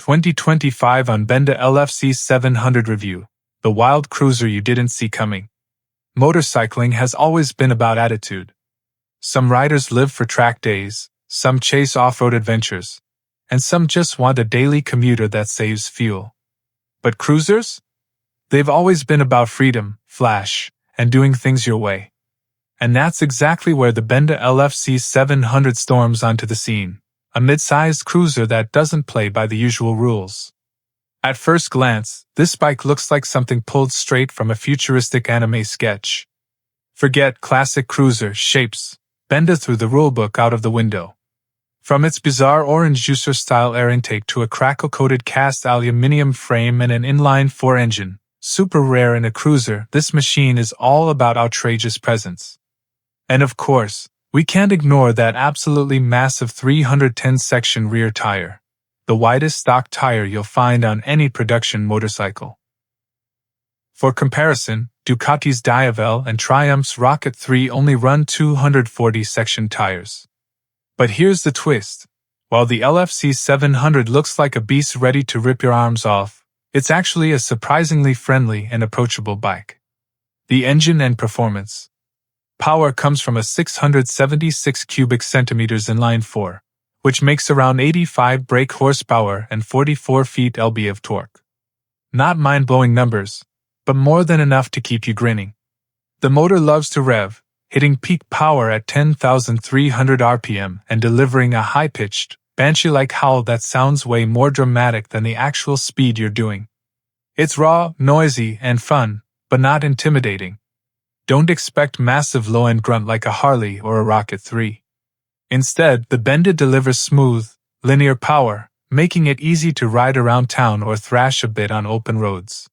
2025 on Benda LFC 700 review, the wild cruiser you didn't see coming. Motorcycling has always been about attitude. Some riders live for track days, some chase off-road adventures, and some just want a daily commuter that saves fuel. But cruisers? They've always been about freedom, flash, and doing things your way. And that's exactly where the Benda LFC 700 storms onto the scene. A mid-sized cruiser that doesn't play by the usual rules. At first glance, this bike looks like something pulled straight from a futuristic anime sketch. Forget classic cruiser shapes. Benda threw the rulebook out of the window. From its bizarre orange juicer-style air intake to a crackle-coated cast aluminium frame and an inline-four engine, super rare in a cruiser, this machine is all about outrageous presence. And of course, we can't ignore that absolutely massive 310-section rear tire, the widest stock tire you'll find on any production motorcycle. For comparison, Ducati's Diavel and Triumph's Rocket 3 only run 240-section tires. But here's the twist. While the LFC 700 looks like a beast ready to rip your arms off, it's actually a surprisingly friendly and approachable bike. The engine and performance. Power comes from a 676 cubic centimeters inline-four, which makes around 85 brake horsepower and 44 feet lb of torque. Not mind-blowing numbers, but more than enough to keep you grinning. The motor loves to rev, hitting peak power at 10,300 RPM and delivering a high-pitched, banshee-like howl that sounds way more dramatic than the actual speed you're doing. It's raw, noisy, and fun, but not intimidating. Don't expect massive low-end grunt like a Harley or a Rocket 3. Instead, the Benda delivers smooth, linear power, making it easy to ride around town or thrash a bit on open roads.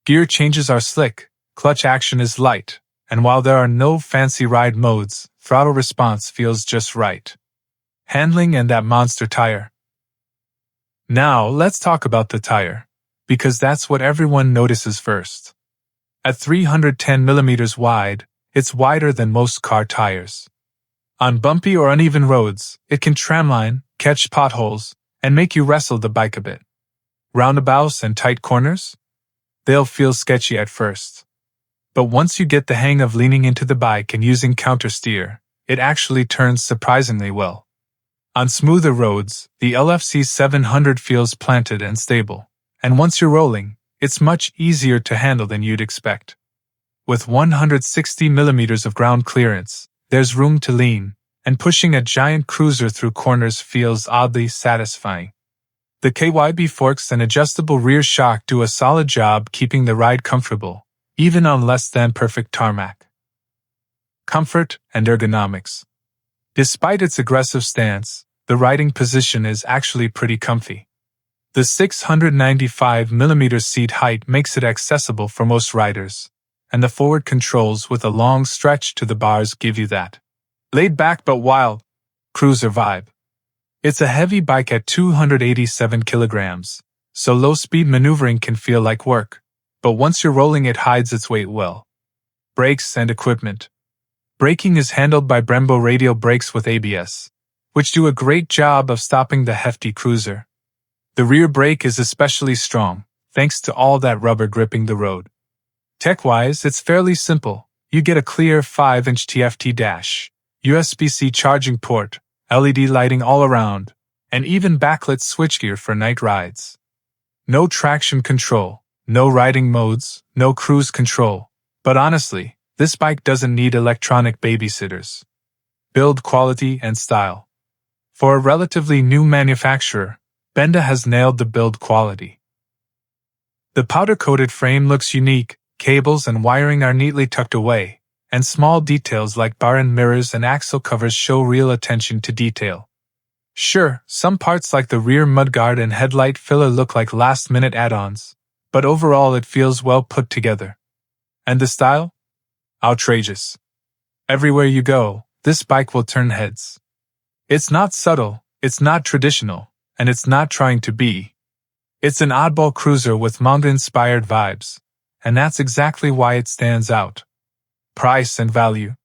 Gear changes are slick, clutch action is light, and while there are no fancy ride modes, throttle response feels just right. Handling and that monster tire. Now, let's talk about the tire, because that's what everyone notices first. At 310 mm wide, it's wider than most car tires. On bumpy or uneven roads, it can tramline, catch potholes, and make you wrestle the bike a bit. Roundabouts and tight corners? They'll feel sketchy at first. But once you get the hang of leaning into the bike and using countersteer, it actually turns surprisingly well. On smoother roads, the LFC 700 feels planted and stable, and once you're rolling, it's much easier to handle than you'd expect. With 160 mm of ground clearance, there's room to lean, and pushing a giant cruiser through corners feels oddly satisfying. The KYB forks and adjustable rear shock do a solid job keeping the ride comfortable, even on less than perfect tarmac. Comfort and ergonomics. Despite its aggressive stance, the riding position is actually pretty comfy. The 695 mm seat height makes it accessible for most riders, and the forward controls with a long stretch to the bars give you that laid back but wild cruiser vibe. It's a heavy bike at 287 kilograms, so low-speed maneuvering can feel like work, but once you're rolling it hides its weight well. Brakes and equipment. Braking is handled by Brembo radial brakes with ABS, which do a great job of stopping the hefty cruiser. The rear brake is especially strong, thanks to all that rubber gripping the road. Tech-wise, it's fairly simple. You get a clear 5-inch TFT dash, USB-C charging port, LED lighting all around, and even backlit switchgear for night rides. No traction control, no riding modes, no cruise control. But honestly, this bike doesn't need electronic babysitters. Build quality and style. For a relatively new manufacturer, Benda has nailed the build quality. The powder-coated frame looks unique, cables and wiring are neatly tucked away, and small details like bar end mirrors and axle covers show real attention to detail. Sure, some parts like the rear mudguard and headlight filler look like last-minute add-ons, but overall it feels well put together. And the style? Outrageous. Everywhere you go, this bike will turn heads. It's not subtle, it's not traditional, and it's not trying to be. It's an oddball cruiser with manga-inspired vibes, and that's exactly why it stands out. Price and value.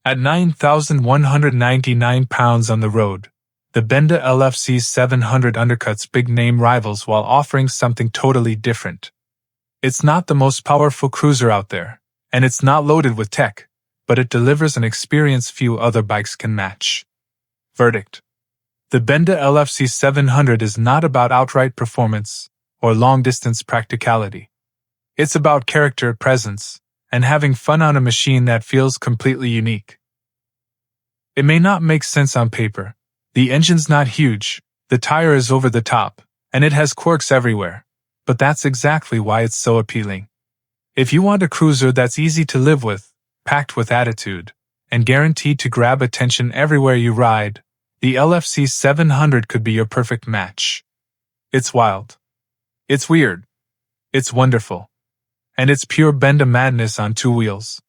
At £9,199 on the road, The Benda LFC 700 undercuts big-name rivals while offering something totally different. It's not the most powerful cruiser out there, and it's not loaded with tech, but it delivers an experience few other bikes can match. Verdict: the Benda LFC 700 is not about outright performance or long-distance practicality. It's about character, presence, and having fun on a machine that feels completely unique. It may not make sense on paper. The engine's not huge, the tire is over the top, and it has quirks everywhere. But that's exactly why it's so appealing. If you want a cruiser that's easy to live with, packed with attitude, and guaranteed to grab attention everywhere you ride, the LFC 700 could be your perfect match. It's wild. It's weird. It's wonderful. And it's pure Benda madness on two wheels.